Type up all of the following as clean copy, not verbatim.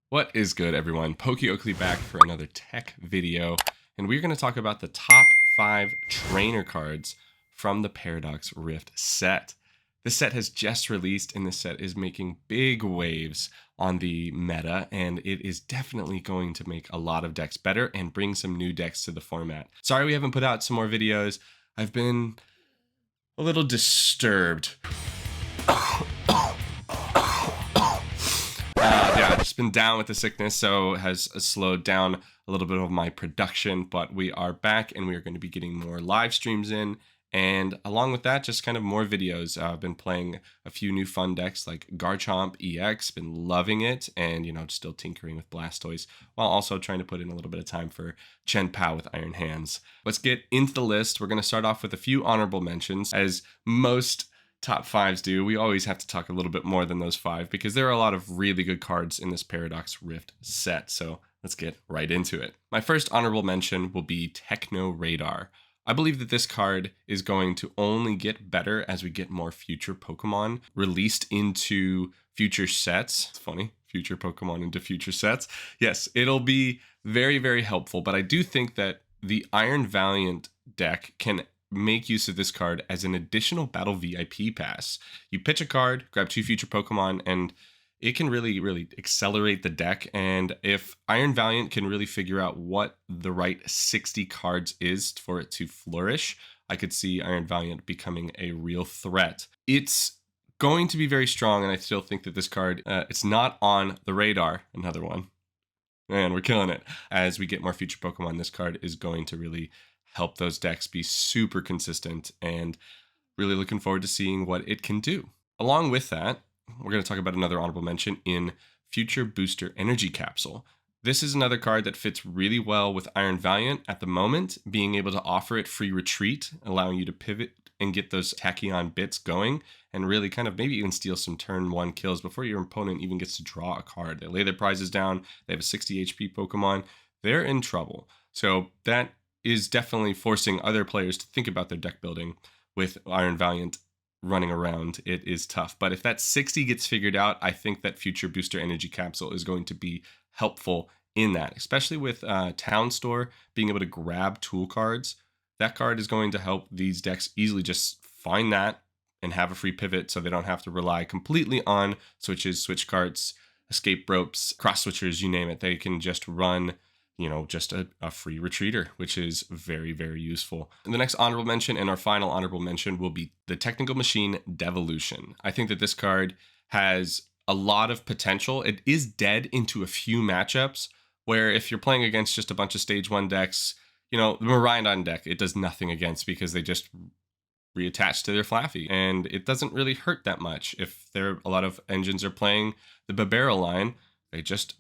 What is good, everyone? Pokey Oakley back for another tech video, and we're going to talk about the top 5 trainer cards from the Paradox Rift set. This set has just released, and this set is making big waves on the meta, and it is definitely going to make a lot of decks better and bring some new decks to the format. Sorry we haven't put out some more videos. I've been a little disturbed. I've just been down with the sickness, so it has slowed down a little bit of my production, but we are back and we are going to be getting more live streams in. And along with that, just kind of more videos. I've been playing a few new fun decks like Garchomp EX, been loving it, and still tinkering with Blastoise while also trying to put in a little bit of time for Chien-Pao with Iron Hands. Let's get into the list. We're going to start off with a few honorable mentions, as most top 5s do. We always have to talk a little bit more than those 5 because there are a lot of really good cards in this Paradox Rift set. So let's get right into it. My first honorable mention will be Techno Radar. I believe that this card is going to only get better as we get more future Pokemon released into future sets. It's funny, future Pokemon into future sets. Yes, it'll be very, very helpful, but I do think that the Iron Valiant deck can make use of this card as an additional battle VIP pass. You pitch a card, grab 2 future Pokemon, and it can really, really accelerate the deck. And if Iron Valiant can really figure out what the right 60 cards is for it to flourish, I could see Iron Valiant becoming a real threat. It's going to be very strong, and I still think that this card, it's not on the radar. Another one. Man, we're killing it. As we get more future Pokemon, this card is going to really help those decks be super consistent, and really looking forward to seeing what it can do. Along with that, we're going to talk about another honorable mention in Future Booster Energy Capsule. This is another card that fits really well with Iron Valiant at the moment, being able to offer it free retreat, allowing you to pivot and get those Tachyon bits going, and really kind of maybe even steal some turn 1 kills before your opponent even gets to draw a card. They lay their prizes down, they have a 60 HP Pokemon, they're in trouble. So that is definitely forcing other players to think about their deck building. With Iron Valiant running around, it is tough. But if that 60 gets figured out, I think that Future Booster Energy Capsule is going to be helpful in that, especially with Town Store being able to grab tool cards. That card is going to help these decks easily just find that and have a free pivot, so they don't have to rely completely on switches, switch cards, escape ropes, cross switchers, you name it. They can just run just a free retreater, which is very, very useful. And the next honorable mention and our final honorable mention will be the Technical Machine Devolution. I think that this card has a lot of potential. It is dead into a few matchups where if you're playing against just a bunch of stage 1 decks, the Miraidon deck, it does nothing against because they just reattach to their Flaffy, and it doesn't really hurt that much. If a lot of engines are playing the Babero line, they just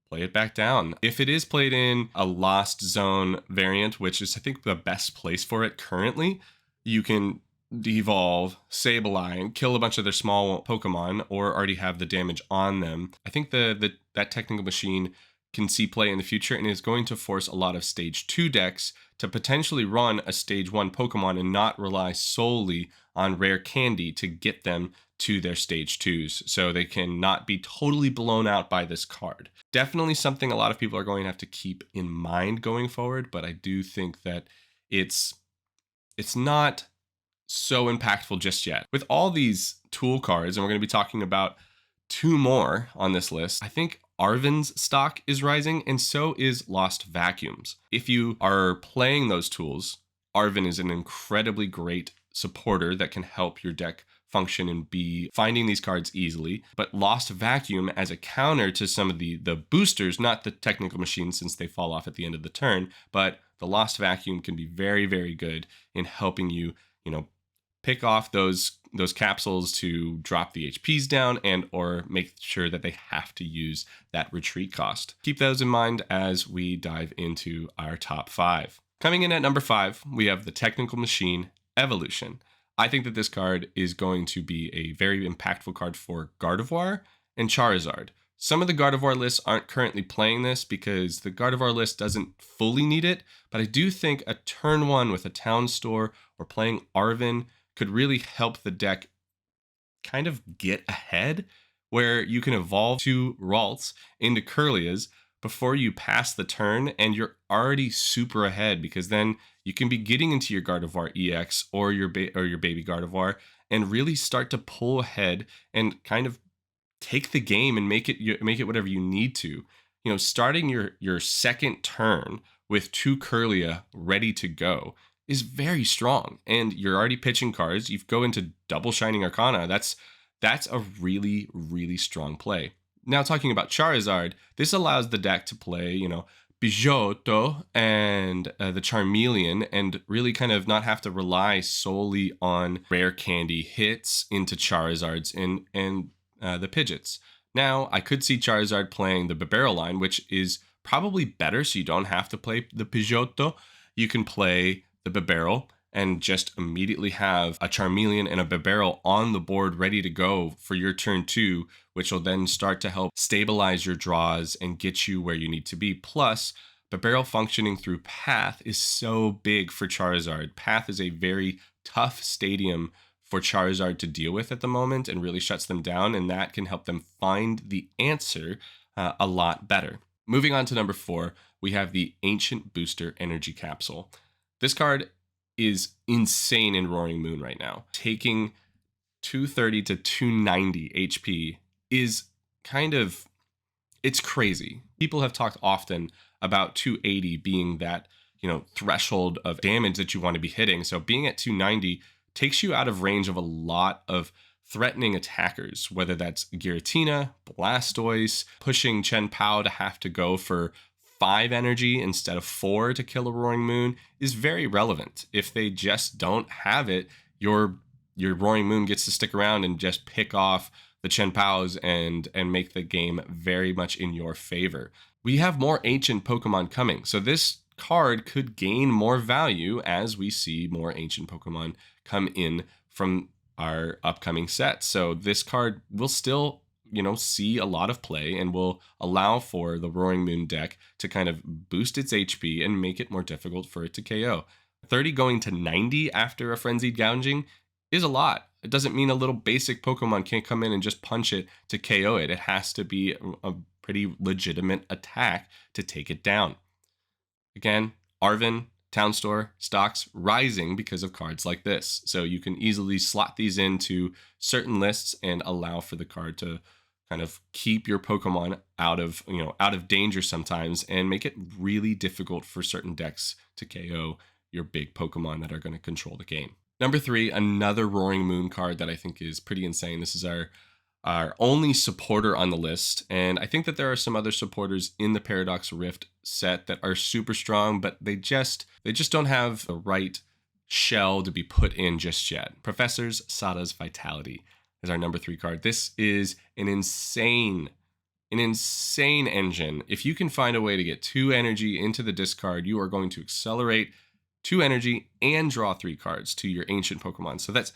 play it back down. If it is played in a Lost Zone variant, which is I think the best place for it currently, you can devolve, Sableye, kill a bunch of their small Pokemon or already have the damage on them. I think that Technical Machine can see play in the future and is going to force a lot of stage 2 decks to potentially run a stage 1 Pokemon and not rely solely on rare candy to get them to their stage 2s, so they can not be totally blown out by this card. Definitely something a lot of people are going to have to keep in mind going forward, but I do think that it's not so impactful just yet. With all these tool cards, and we're going to be talking about 2 more on this list, I think Arven's stock is rising, and so is Lost Vacuums. If you are playing those tools, Arven is an incredibly great supporter that can help your deck function and be finding these cards easily. But Lost Vacuum as a counter to some of the boosters, not the Technical Machine since they fall off at the end of the turn, but the Lost Vacuum can be very, very good in helping you, pick off those capsules to drop the HPs down and or make sure that they have to use that retreat cost. Keep those in mind as we dive into our top 5. Coming in at number 5, we have the Technical Machine Evolution. I think that this card is going to be a very impactful card for Gardevoir and Charizard. Some of the Gardevoir lists aren't currently playing this because the Gardevoir list doesn't fully need it, but I do think a turn 1 with a Town Store or playing Arven could really help the deck kind of get ahead where you can evolve 2 Ralts into Kirlias before you pass the turn, and you're already super ahead because then you can be getting into your Gardevoir EX or your baby Gardevoir and really start to pull ahead and kind of take the game and make it whatever you need to. Starting your second turn with 2 Kirlia ready to go is very strong, and you're already pitching cards. You go into double Shining Arcana. That's a really, really strong play. Now, talking about Charizard, this allows the deck to play, Pidgeotto and the Charmeleon, and really kind of not have to rely solely on rare candy hits into Charizards and the Pidgeots. Now, I could see Charizard playing the Bibarel line, which is probably better, so you don't have to play the Pidgeotto. You can play the Bibarel and just immediately have a Charmeleon and a Bibarel on the board ready to go for your turn 2, which will then start to help stabilize your draws and get you where you need to be. Plus, Bibarel functioning through Path is so big for Charizard. Path is a very tough stadium for Charizard to deal with at the moment and really shuts them down, and that can help them find the answer a lot better. Moving on to number 4, we have the Ancient Booster Energy Capsule. This card is insane in Roaring Moon right now. Taking 230 to 290 HP is it's crazy. People have talked often about 280 being that, threshold of damage that you want to be hitting. So being at 290 takes you out of range of a lot of threatening attackers, whether that's Giratina, Blastoise, pushing Chien-Pao to have to go for 5 energy instead of 4 to kill a Roaring Moon is very relevant. If they just don't have it, your Roaring Moon gets to stick around and just pick off the Chien-Paos and make the game very much in your favor. We have more ancient Pokemon coming, so this card could gain more value as we see more ancient Pokemon come in from our upcoming set. So this card will still see a lot of play and will allow for the Roaring Moon deck to kind of boost its HP and make it more difficult for it to KO. 30 going to 90 after a Frenzied Gouging is a lot. It doesn't mean a little basic Pokemon can't come in and just punch it to KO it. It has to be a pretty legitimate attack to take it down. Again, Arven, Town Store, stocks rising because of cards like this. So you can easily slot these into certain lists and allow for the card to kind of keep your Pokemon out of danger sometimes and make it really difficult for certain decks to KO your big Pokemon that are going to control the game. Number 3, another Roaring Moon card that I think is pretty insane. This is our only supporter on the list, and I think that there are some other supporters in the Paradox Rift set that are super strong, but they just don't have the right shell to be put in just yet. Professor Sada's Vitality is our number 3 card. This is an insane engine. If you can find a way to get 2 energy into the discard, you are going to accelerate 2 energy and draw 3 cards to your ancient Pokemon. So that's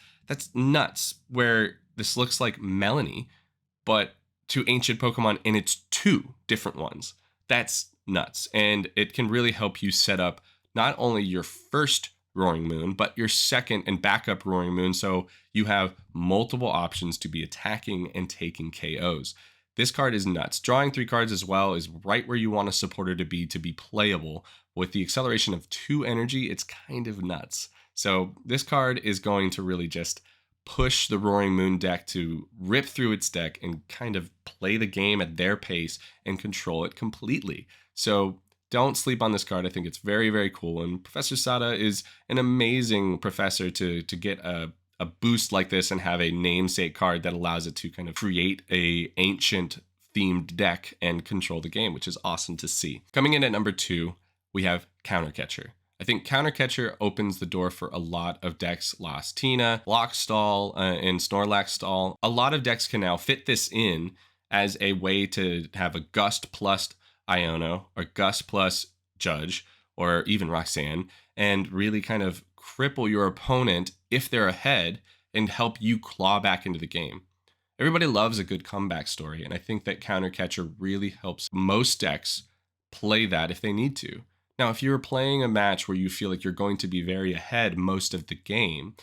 nuts, where this looks like Melanie, but to ancient Pokemon, and it's 2 different ones. That's nuts. And it can really help you set up not only your first Roaring Moon, but your second and backup Roaring Moon, so you have multiple options to be attacking and taking KOs. This card is nuts. Drawing 3 cards as well is right where you want a supporter to be playable. With the acceleration of 2 energy, it's kind of nuts. So this card is going to really just push the Roaring Moon deck to rip through its deck and kind of play the game at their pace and control it completely. So don't sleep on this card. I think it's very, very cool. And Professor Sada is an amazing professor to get a boost like this and have a namesake card that allows it to kind of create a ancient themed deck and control the game, which is awesome to see. Coming in at number 2, we have Countercatcher. I think Countercatcher opens the door for a lot of decks. Lost Tina, Lockstall, and Snorlax Stall. A lot of decks can now fit this in as a way to have a Gust plus Iono or Gust plus Judge or even Roxanne and really kind of cripple your opponent if they're ahead and help you claw back into the game. Everybody loves a good comeback story, and I think that Countercatcher really helps most decks play that if they need to. Now, if you're playing a match where you feel like you're going to be very ahead most of the game,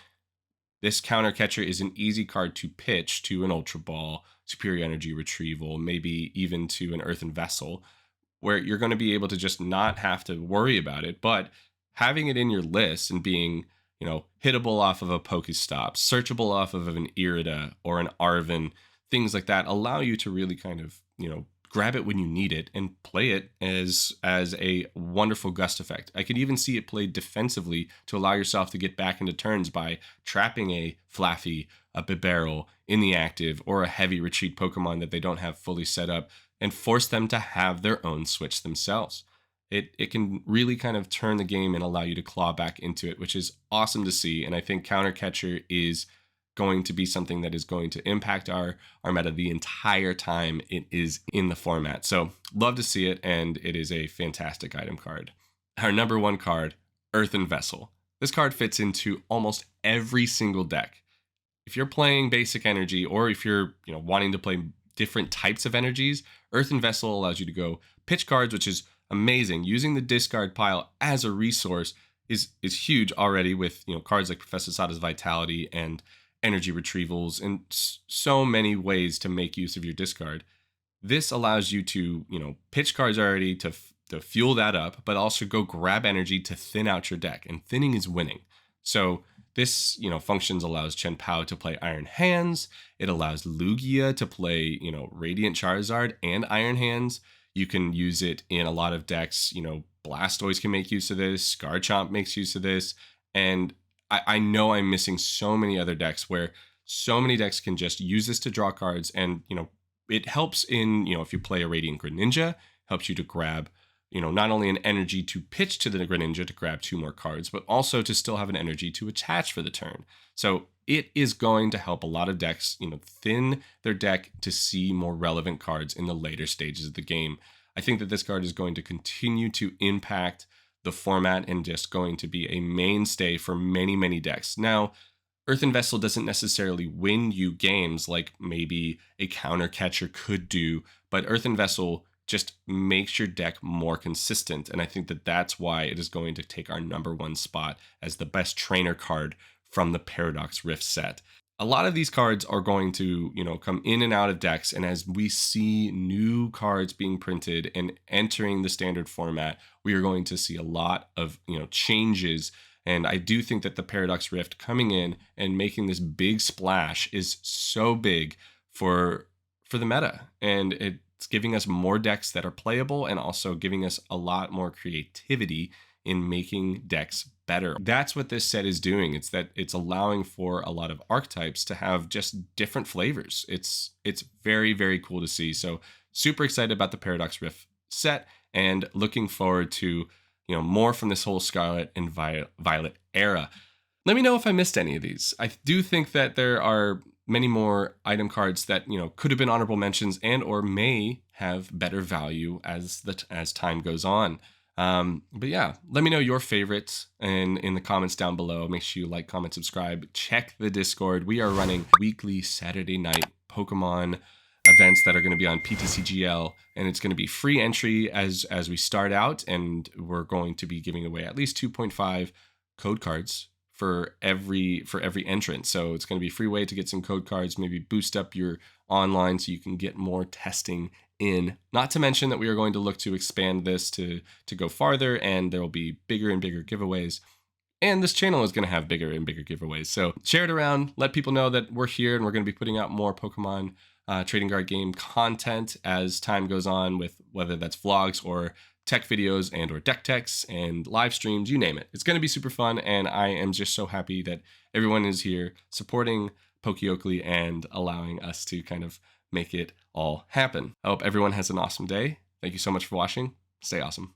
this Countercatcher is an easy card to pitch to an Ultra Ball, superior energy retrieval, maybe even to an earthen vessel, where you're going to be able to just not have to worry about it, but having it in your list and being, hittable off of a Pokestop, searchable off of an Irida or an Arven, things like that allow you to really kind of, grab it when you need it and play it as a wonderful gust effect. I could even see it played defensively to allow yourself to get back into turns by trapping a Flaffy, a Bibarel in the active, or a heavy retreat Pokemon that they don't have fully set up, and force them to have their own switch themselves. It can really kind of turn the game and allow you to claw back into it, which is awesome to see. And I think Counter Catcher is going to be something that is going to impact our meta the entire time it is in the format. So love to see it, and it is a fantastic item card. Our number one card, Earthen Vessel. This card fits into almost every single deck. If you're playing basic energy, or if you're wanting to play different types of energies, Earthen Vessel allows you to go pitch cards, which is amazing. Using the discard pile as a resource is huge already, with cards like Professor Sada's Vitality and energy retrievals, and so many ways to make use of your discard. This allows you to pitch cards already to fuel that up, but also go grab energy to thin out your deck, and thinning is winning. So this functions allows Chen Pao to play Iron Hands. It allows Lugia to play Radiant Charizard and Iron Hands. You can use it in a lot of decks. Blastoise can make use of this. Garchomp makes use of this. And I know I'm missing so many other decks where so many decks can just use this to draw cards. And, it helps in, if you play a Radiant Greninja, helps you to grab, not only an energy to pitch to the Greninja to grab 2 more cards, but also to still have an energy to attach for the turn. So it is going to help a lot of decks, thin their deck to see more relevant cards in the later stages of the game. I think that this card is going to continue to impact the format and just going to be a mainstay for many, many decks. Now, Earthen Vessel doesn't necessarily win you games like maybe a Counter Catcher could do, but Earthen Vessel just makes your deck more consistent. And I think that that's why it is going to take our number one spot as the best trainer card from the Paradox Rift set. A lot of these cards are going to, come in and out of decks. And as we see new cards being printed and entering the standard format, we are going to see a lot of, changes. And I do think that the Paradox Rift coming in and making this big splash is so big for the meta. And it's giving us more decks that are playable, and also giving us a lot more creativity in making decks better. That's what this set is doing. It's that it's allowing for a lot of archetypes to have just different flavors. It's very, very cool to see. So super excited about the Paradox Rift set, and looking forward to more from this whole Scarlet and Violet era. Let me know if I missed any of these. I do think that there are many more item cards that could have been honorable mentions and or may have better value as time goes on. But yeah, let me know your favorites in the comments down below. Make sure you like, comment, subscribe. Check the Discord. We are running weekly Saturday night Pokemon events that are going to be on PTCGL, and it's going to be free entry as we start out, and we're going to be giving away at least 2.5 code cards for every entrant. So it's going to be a free way to get some code cards, maybe boost up your online so you can get more testing in. Not to mention that we are going to look to expand this to go farther, and there will be bigger and bigger giveaways. And this channel is going to have bigger and bigger giveaways. So share it around, let people know that we're here, and we're going to be putting out more Pokemon trading card game content as time goes on, with whether that's vlogs or tech videos and or deck techs and live streams, you name it. It's going to be super fun, and I am just so happy that everyone is here supporting Pokeoakley and allowing us to kind of make it all happen. I hope everyone has an awesome day. Thank you so much for watching. Stay awesome.